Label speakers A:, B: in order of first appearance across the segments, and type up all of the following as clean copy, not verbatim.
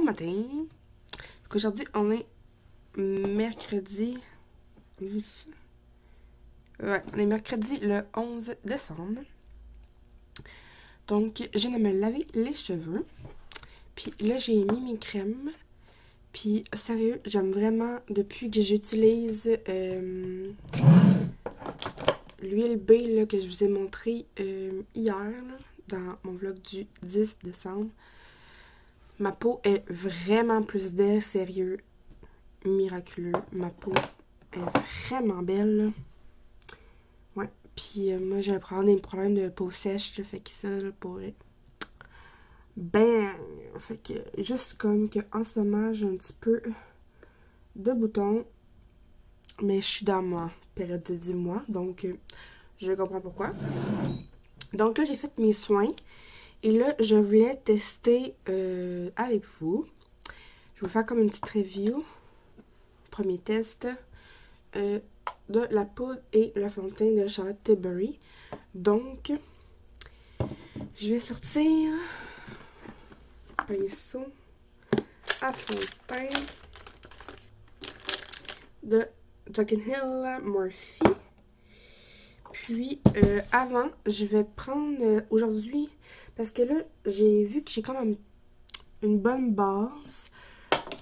A: matin. Aujourd'hui, on est mercredi. Ouais, on est mercredi le 11 décembre. Donc, je viens de me laver les cheveux. Puis là, j'ai mis mes crèmes. Puis, sérieux, j'aime vraiment, depuis que j'utilise l'huile B là, que je vous ai montré hier, là, dans mon vlog du 10 décembre, ma peau est vraiment plus belle, sérieux, miraculeux. Ma peau est vraiment belle, là. Ouais, puis moi, j'ai des problèmes de peau sèche, ça fait que ça, là, pourrait... Ben, fait que juste comme que en ce moment, j'ai un petit peu de boutons, mais je suis dans ma période du mois, donc je comprends pourquoi. Donc là, j'ai fait mes soins, et là, je voulais tester avec vous. Je vais vous faire comme une petite review. Premier test de la poudre et le fond de teint de Charlotte Tilbury. Donc, je vais sortir pinceau à fond de teint de Jack & Hill Morphe. Puis, avant, je vais prendre aujourd'hui, parce que là, j'ai vu que j'ai quand même une bonne base.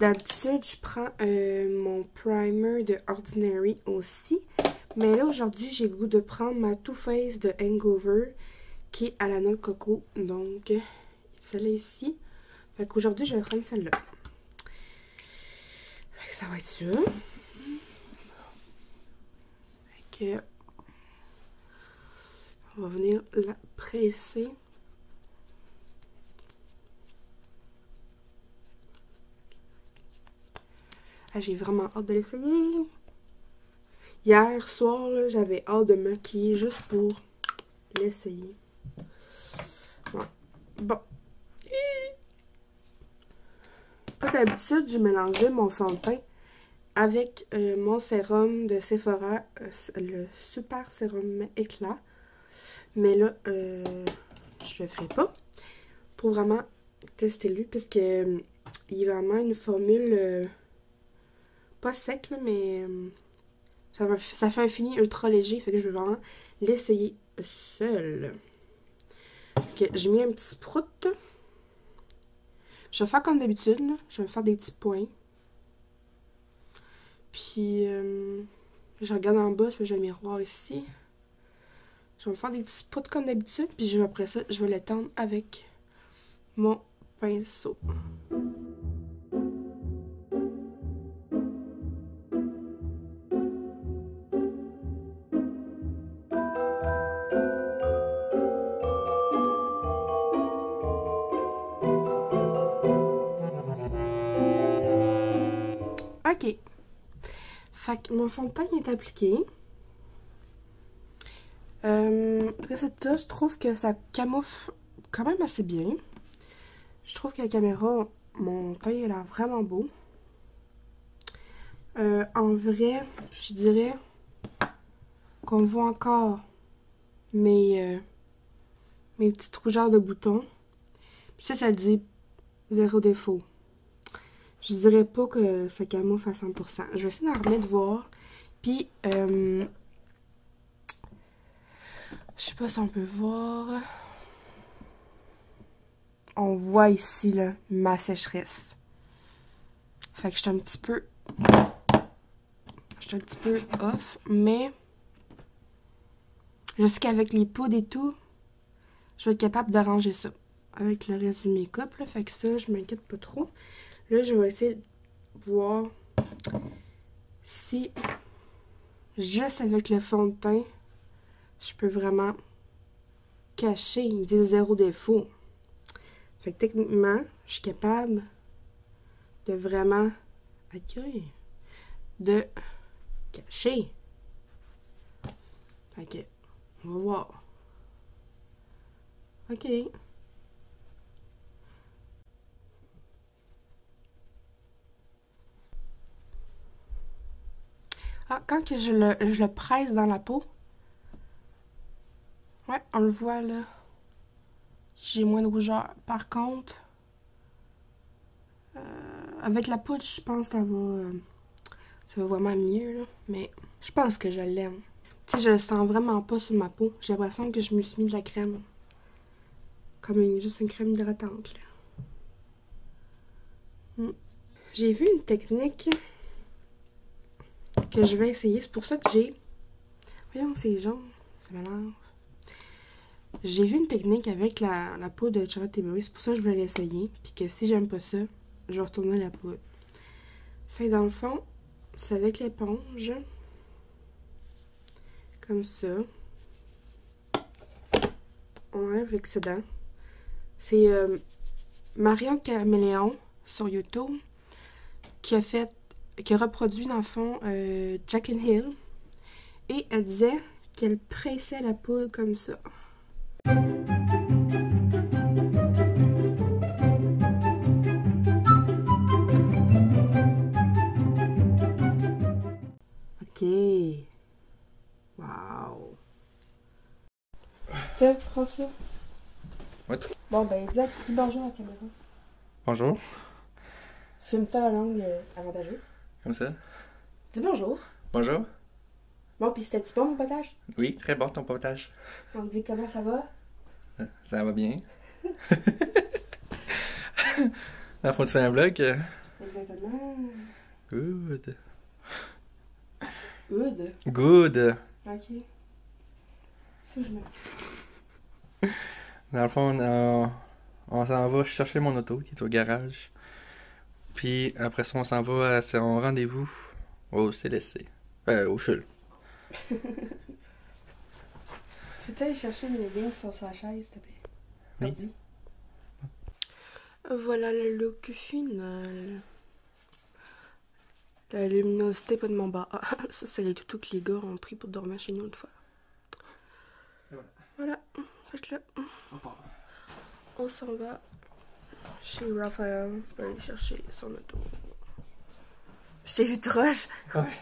A: D'habitude, je prends mon primer de Ordinary aussi. Mais là, aujourd'hui, j'ai le goût de prendre ma Too Faced de Hangover, qui est à la noix de coco. Donc, celle-là ici. Fait qu'aujourd'hui, je vais prendre celle-là. Ça va être ça. Fait que... on va venir la presser. Ah, j'ai vraiment hâte de l'essayer. Hier soir, j'avais hâte de me maquiller juste pour l'essayer. Ouais. Bon. D'habitude, je mélangeais mon fond de teint avec mon sérum de Sephora, le Super Sérum Éclat. Mais là, je le ferai pas pour vraiment tester lui, parce que il est vraiment une formule pas sec, là, mais ça fait un fini ultra léger, fait que je veux vraiment l'essayer seul. Ok, j'ai mis un petit sprout. Je vais faire comme d'habitude, je vais faire des petits points. Puis, je regarde en bas, puis j'ai le miroir ici. Je vais me faire des petits sprouts comme d'habitude, puis après ça, je vais l'étendre avec mon pinceau. Ok. Fait que mon fond de teint est appliqué. Résultat, je trouve que ça camoufle quand même assez bien. Je trouve que la caméra, mon teint il a l'air vraiment beau. En vrai, je dirais qu'on voit encore mes petites rougeurs de boutons. Puis ça dit zéro défaut. Je dirais pas que ça camoufle à 100%. Je vais essayer d'en remettre voir. Puis, je sais pas si on peut voir. On voit ici, là, ma sécheresse. Fait que je suis un petit peu... off, mais... je sais qu'avec les poudres et tout, je vais être capable d'arranger ça. Avec le reste du make-up, là. Fait que ça, je m'inquiète pas trop. Là, je vais essayer de voir si, juste avec le fond de teint, je peux vraiment cacher, il me dit zéro défaut. Fait que techniquement, je suis capable de vraiment accueillir, de cacher. Fait que, on va voir. Ok. Ah, quand que je le presse dans la peau, ouais, on le voit là. J'ai moins de rougeur. Par contre, Avec la poudre, je pense que ça va vraiment mieux, là. Mais je pense que je l'aime. Tu sais, je le sens vraiment pas sur ma peau. J'ai l'impression que je me suis mis de la crème. Comme juste une crème hydratante, là. J'ai vu une technique que je vais essayer. C'est pour ça que j'ai... Voyons, c'est jaune. Ça m'énerve. J'ai vu une technique avec la poudre de Charlotte Tilbury. C'est pour ça que je voulais l'essayer. Puis que si j'aime pas ça, je vais retourner la poudre. Fait que dans le fond, c'est avec l'éponge. Comme ça. On enlève l'excédent. C'est Marion Caméléon sur YouTube qui a reproduit dans le fond Jack and Hill. Et elle disait qu'elle pressait la poudre comme ça. Ok. Wow. Tiens, prends ça.
B: Ouais.
A: Bon, ben, dis bonjour à la caméra.
B: Bonjour.
A: Filme-toi à l'angle avantageux.
B: Comme ça.
A: Dis bonjour.
B: Bonjour.
A: Bon, pis c'était-tu bon, mon potage?
B: Oui, très bon ton potage.
A: On te dit comment ça va?
B: Ça va bien. Dans le fond, tu fais un vlog?
A: Exactement.
B: Good.
A: Good.
B: Good.
A: Ok. Ça, je mets.
B: Dans le fond, on s'en va chercher mon auto qui est au garage. Puis après ça, on s'en va à son rendez-vous au CLSC. Au CHUL.
A: Tu peux-tu aller chercher mes leggings sur sa chaise, s'il te plaît?
B: Oui.
A: Dit. Voilà le look final. La luminosité pas de mon bas. Ah, ça, c'est les toutous que les gars ont pris pour dormir chez nous une fois. Voilà. Faites-le. On s'en va chez Raphaël pour aller chercher son auto. Je t'ai vu de roche.
B: Ouais.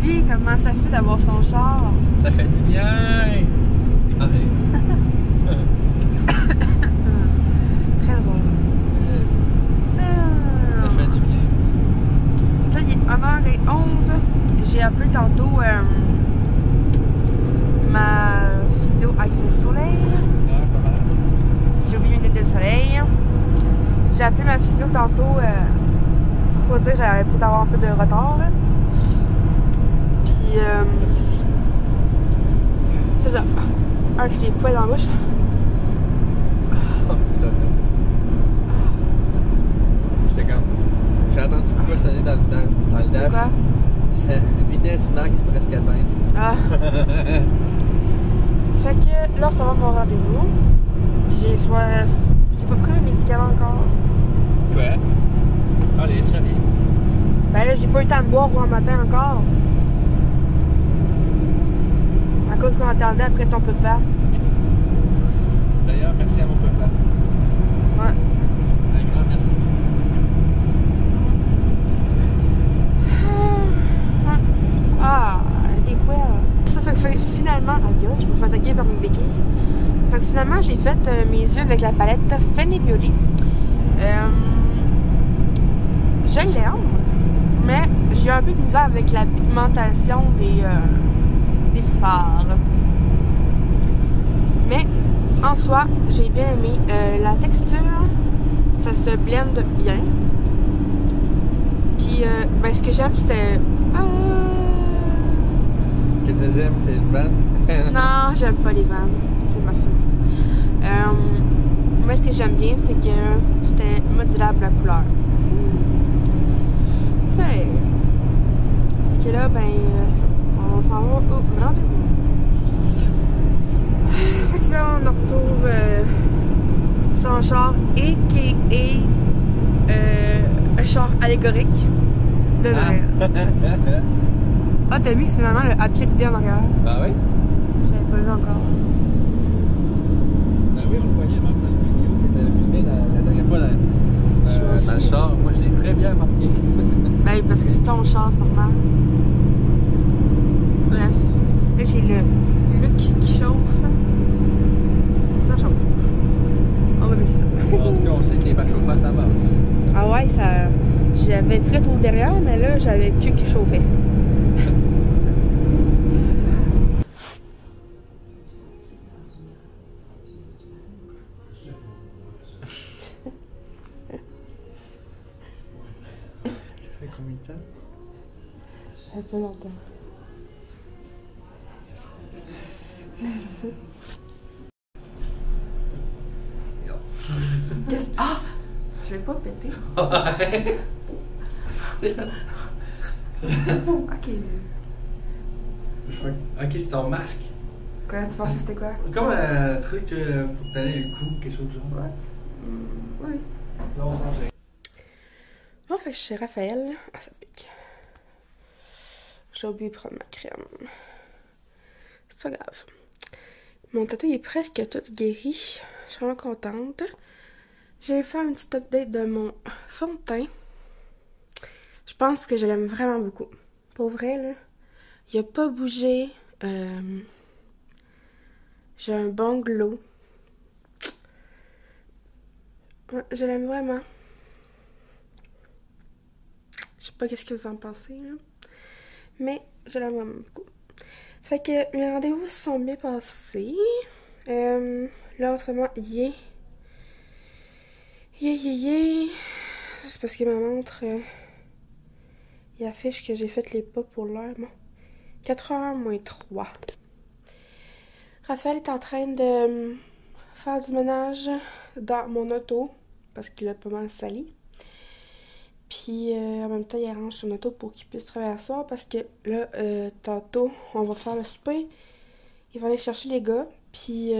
A: Puis, comment ça fait d'avoir son char?
B: Ça fait du bien!
A: Très drôle.
B: Ça fait du bien.
A: Là, il est 1h11. J'ai appelé tantôt ma physio. Ah, il fait soleil. J'ai oublié mes lunettes de soleil. J'ai appelé ma physio tantôt pour dire que j'allais peut-être avoir un peu de retard. Là. Puis, c'est ça. Un, j'ai des poils dans la bouche.
B: J'étais comme. J'ai entendu quoi sonner dans le dash.
A: Quoi?
B: C'est vitesse max presque atteinte.
A: Ah. Fait que là, ça va mon rendez-vous. J'ai soif. J'ai pas pris mes médicaments encore.
B: Quoi? Allez, salut.
A: Ben là, j'ai pas eu le temps de boire pour un matin encore. À cause qu'on attendait après ton papa.
B: D'ailleurs, merci à mon papa.
A: Ouais.
B: Un grand merci.
A: Ah, les poils. Ça fait que finalement, je me fais attaquer par mes béquilles. Fait que finalement, j'ai fait mes yeux avec la palette Fenty Beauty. Je l'aime, mais j'ai un peu de misère avec la pigmentation des fards. Mais en soi, j'ai bien aimé la texture, ça se blende bien. Puis, ben, ce que j'aime, c'était...
B: Ce que j'aime, c'est une vanne.
A: Non, j'aime pas les vannes, c'est ma faute. Moi, ce que j'aime bien, c'est que c'était modulable la couleur. C'est... Fait que là, ben, on s'en va au rendez-vous. Fait que là, on retrouve son char, a.k.a. char allégorique de Noël. Ah, t'as mis finalement le à pied de en arrière?
B: Ah oui?
A: J'avais pas vu encore.
B: Ben oui, on le voyait même dans la vidéo qui était filmée la dernière fois dans le char. Moi, je l'ai très bien marqué.
A: Ben, parce que c'est ton char, c'est normal. Bref. Là, j'ai le Luc qui chauffe. Ça chauffe. On va mettre ça.
B: En tout cas, on sait que les bacs chauffants, ça marche.
A: Ah ouais, ça... J'avais fret au derrière, mais là, j'avais le cul qui chauffait.
B: Ça fait combien de temps?
A: Ça fait pas longtemps. Ah! Tu veux pas péter?
B: Ouais. C'est fait.
A: Ok.
B: Ok, c'est ton masque.
A: Quoi, tu pensais que c'était quoi?
B: Comme un truc pour tenir le cou, quelque chose de genre.
A: What? Oui.
B: Là, on s'en gère.
A: Bon, fait que je suis chez Raphaël. Ah, ça pique. J'ai oublié de prendre ma crème. C'est pas grave. Mon tatou il est presque tout guéri. Je suis vraiment contente. Je vais faire une petite update de mon fond de teint. Je pense que je l'aime vraiment beaucoup. Pour vrai, là, il a pas bougé. J'ai un bon glow. Ouais, je l'aime vraiment. Je sais pas qu'est-ce que vous en pensez, là. Mais je l'aime vraiment beaucoup. Fait que mes rendez-vous se sont bien passés. Là, en ce moment, c'est parce que ma montre, il affiche que j'ai fait les pas pour l'heure. Bon, 4h moins 3. Raphaël est en train de faire du ménage dans mon auto parce qu'il a pas mal sali. Puis en même temps, il arrange son auto pour qu'il puisse travailler à soir parce que là, tantôt, on va faire le souper. Il va aller chercher les gars. Puis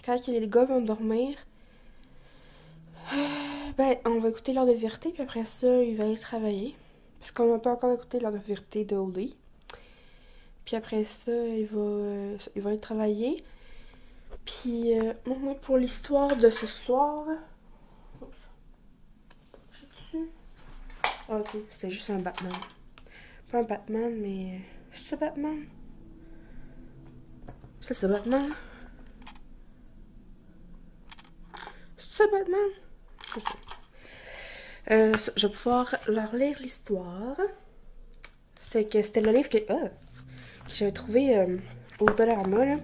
A: quand les gars vont dormir, ben, on va écouter l'heure de vérité. Puis après ça, il va aller travailler. Parce qu'on n'a pas encore écouté l'heure de vérité de Oli. Puis après ça, il va aller travailler. Puis pour l'histoire de ce soir... Ah, ok, c'était juste un Batman. Pas un Batman, mais... C'est ça, Batman? Ça, c'est Batman? C'est ça, Batman? C'est ça. Je vais pouvoir leur lire l'histoire. C'est que c'était le livre que j'avais trouvé au Dollarama, là.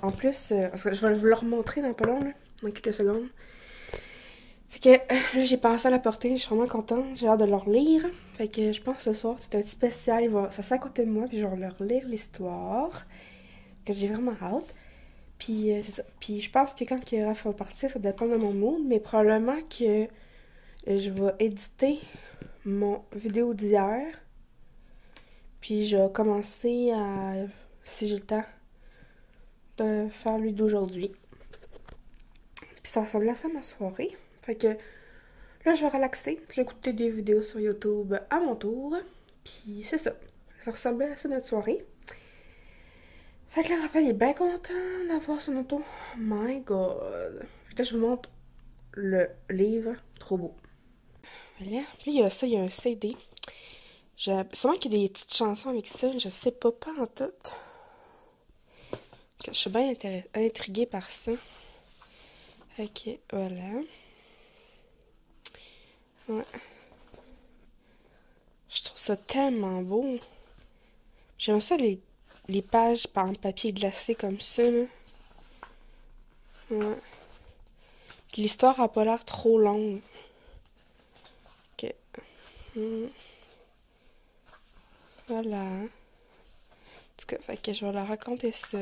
A: En plus... je vais vous le remontrer dans pas long, là, dans quelques secondes. Fait que là, j'ai passé à la portée, je suis vraiment contente, j'ai hâte de leur lire. Fait que je pense que ce soir, c'est un petit spécial, ça c'est à côté de moi, puis je vais leur lire l'histoire. Que j'ai vraiment hâte. Puis c'est ça. Puis je pense que quand Raph va partir, ça dépend de mon mood, mais probablement que je vais éditer mon vidéo d'hier. Puis je vais commencer à, si j'ai le temps, de faire lui d'aujourd'hui. Puis ça ressemble à ça ma soirée. Fait que là, je vais relaxer. J'ai écouté des vidéos sur YouTube à mon tour. Puis c'est ça. Ça ressemblait à ça notre soirée. Fait que là, Raphaël est bien content d'avoir son auto. Oh my god. Fait que là, je vous montre le livre. Trop beau. Voilà. Puis il y a ça, il y a un CD. Sûrement qu'il y a des petites chansons avec ça. Je sais pas en tout. Je suis bien intriguée par ça. Ok, voilà. Ouais. Je trouve ça tellement beau. J'aime ça les pages en papier glacé comme ça, là. Ouais. L'histoire a pas l'air trop longue. Ok. Voilà. En tout cas, fait que je vais leur raconter ça.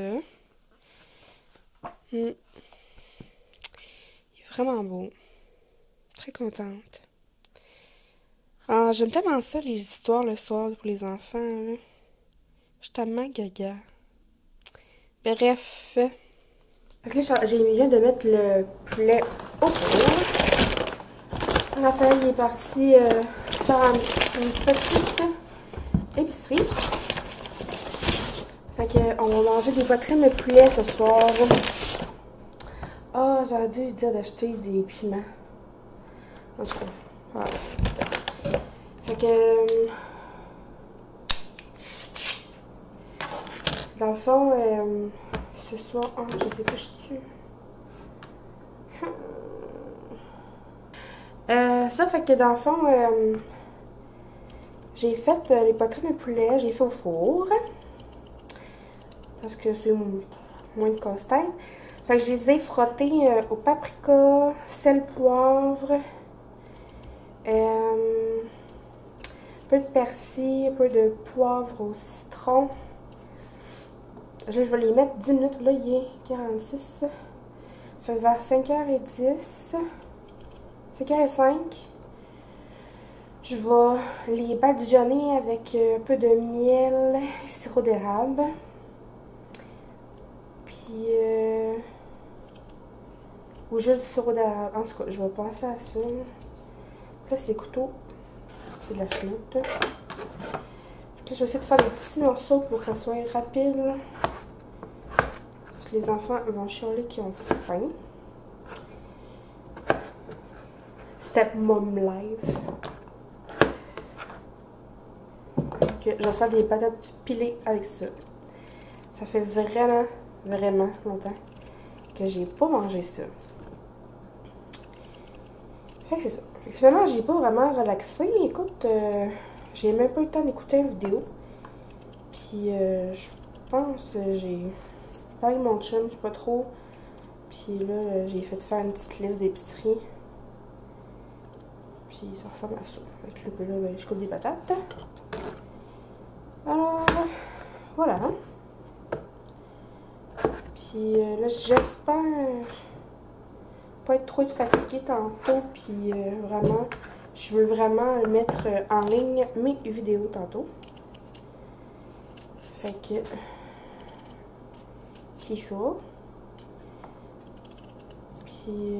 A: Il est vraiment beau. Très contente. Ah, j'aime tellement ça, les histoires le soir pour les enfants, là. Je suis tellement gaga. Bref. Fait que là, j'ai viens de mettre le poulet au four. Raphaël il est parti faire une petite épicerie. Fait que on va manger des poitrines de poulet ce soir. Ah, j'aurais dû lui dire d'acheter des piments. En tout cas, voilà. Fait que... dans le fond, ce soir... Oh, je sais pas, je tue. Ça fait que dans le fond, j'ai fait les poitrines de poulet, j'ai fait au four. Parce que c'est moins de casse-tête. Fait que je les ai frottés au paprika, sel, poivre, un peu de persil, un peu de poivre au citron. Là, je vais les mettre 10 minutes. Là, il est 46. Fait vers 5h10, 5h05, je vais les badigeonner avec un peu de miel et sirop d'érable. Puis, ou juste du sirop d'érable. En tout cas, je vais passer à ça. Là, c'est couteau. C'est de la chenoute. Là, je vais essayer de faire des petits morceaux pour que ça soit rapide. Parce que les enfants vont chialer qu'ils ont faim. Step Mom Life. Donc, je vais faire des patates pilées avec ça. Ça fait vraiment, vraiment longtemps que j'ai pas mangé ça. Fait que c'est ça. Fait que finalement, j'ai pas vraiment relaxé. Écoute, j'ai même pas eu le temps d'écouter une vidéo. Puis, je pense que j'ai parlé de mon chum, je sais pas trop. Puis là, j'ai fait faire une petite liste d'épicerie. Puis ça ressemble à ça. Avec le peu là, ben, je coupe des patates. Alors, voilà. Puis là, j'espère pas être trop fatiguée tantôt. Puis vraiment, je veux vraiment mettre en ligne mes vidéos tantôt. Fait que, c'est chaud. Puis,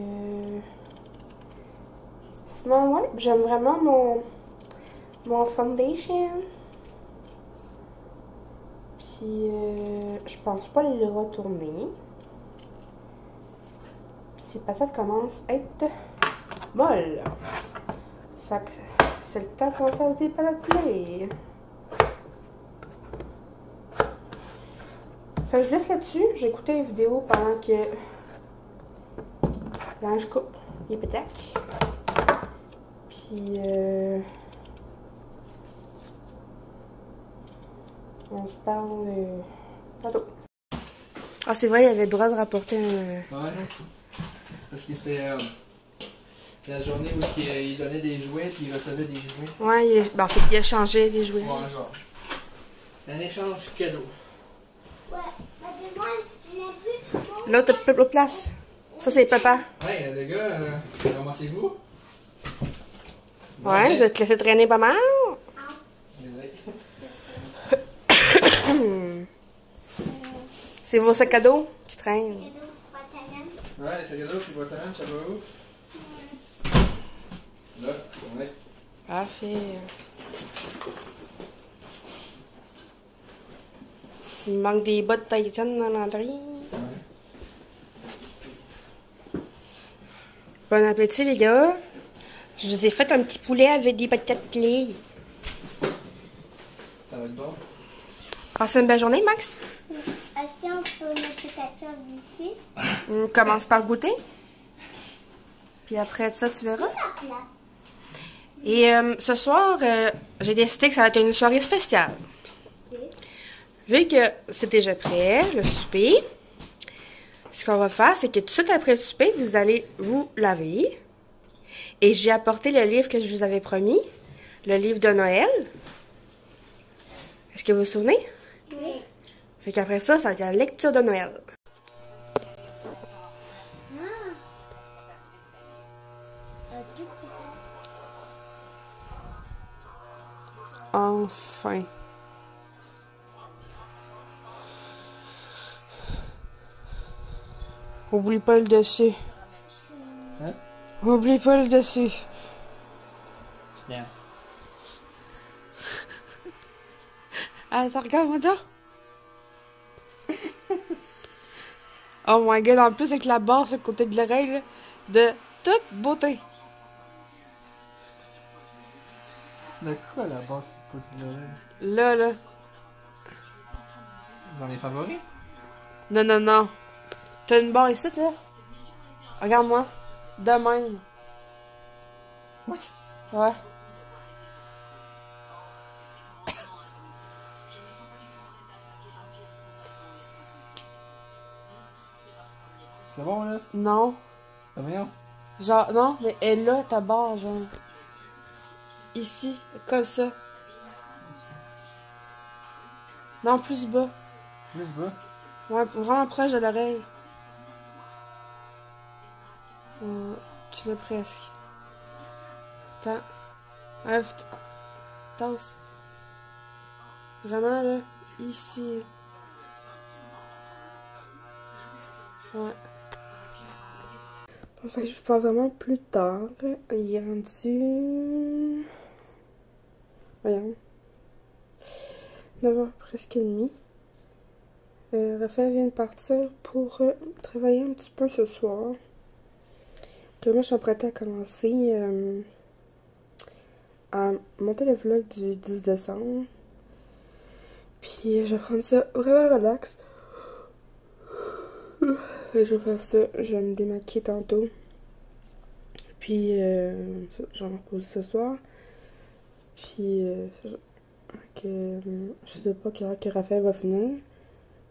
A: sinon, ouais, j'aime vraiment mon foundation. Puis, je pense pas les retourner. Puis, ces patates commencent à être molles. Fait que, c'est le temps qu'on fasse des patates pilées. Fait que je laisse là-dessus. J'ai écouté une vidéo pendant que je coupe les patates. Puis, on se parle tantôt. Ah, c'est vrai, il avait le droit de rapporter un...
B: Ouais. Parce que c'était la journée où il donnait des jouets puis il recevait des jouets.
A: Ouais, en fait, il a changé les jouets.
B: Ouais, genre. Un échange cadeau.
C: Ouais, moi, je n'ai plus.
A: Là, t'as plus de place. Ça, c'est papa.
B: Ouais, les gars, comment c'est-vous?
A: Ouais, vous êtes laissé traîner pas mal.
B: Désolé.
A: C'est vos sacs à dos qui traînent.
B: Ouais, les sacs à dos, c'est votre ça va où? Là, ouais.
A: Parfait. Il manque des bottes Titan dans l'entrée.
B: Ouais.
A: Bon appétit, les gars. Je vous ai fait un petit poulet avec des patates pilées.
B: Ça va être bon.
A: Passez une belle journée, Max.
C: Si on peut mettre le ketchup dessus.
A: On commence par goûter. Puis après ça, tu verras.
C: La place.
A: Et ce soir, j'ai décidé que ça va être une soirée spéciale.
C: Ok.
A: Vu que c'est déjà prêt, le souper, ce qu'on va faire, c'est que tout de suite après le souper, vous allez vous laver. Et j'ai apporté le livre que je vous avais promis, le livre de Noël. Est-ce que vous vous souvenez?
C: Oui.
A: Fait qu'après ça, ça va être la lecture de Noël. Enfin. Oublie pas le dessus.
B: Hein?
A: Oublie pas le dessus.
B: Bien.
A: Attends, regarde-moi là. Oh my god, en plus avec la barre sur le côté de l'oreille, là, de toute beauté.
B: De quoi la base c'est pas de l'oreille?
A: Là.
B: Dans les favoris?
A: Non, non, non. T'as une barre ici, là. Regarde-moi. De même. Ouais.
B: C'est bon, là?
A: Non.
B: Ah, voyons.
A: Genre, non, mais elle est là, ta barre, genre. Ici, comme ça. Non, plus bas.
B: Plus bas.
A: Ouais, vraiment proche de l'oreille. Tu l'as presque. Attends. Enlève. Tasse. Vraiment, là. Ici. Ouais. Bon, fait que je pars vraiment plus tard. Il est rendu... Voyons. 9h presque et demie. Raphaël vient de partir pour travailler un petit peu ce soir. Que moi, je suis prête à commencer à monter le vlog du 10 décembre. Puis je vais prendre ça vraiment relax. Et je vais faire ça. Je vais me démaquiller tantôt. Puis je vais me reposer ce soir. Puis je sais pas quelle heure que Raphaël va venir.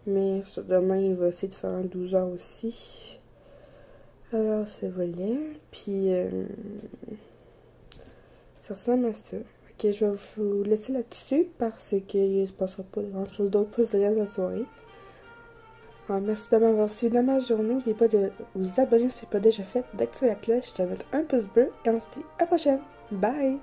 A: Mais demain, il va essayer de faire un 12h aussi. Alors, ça voilà. Puis, ça ressemble à ça. Ok, je vais vous laisser là-dessus parce qu'il ne se passera pas grand-chose d'autre pour le reste de la soirée. Alors, merci de m'avoir suivi dans ma journée. N'oubliez pas de vous abonner si ce n'est pas déjà fait, d'activer la cloche, de mettre un pouce bleu et on se dit à la prochaine. Bye!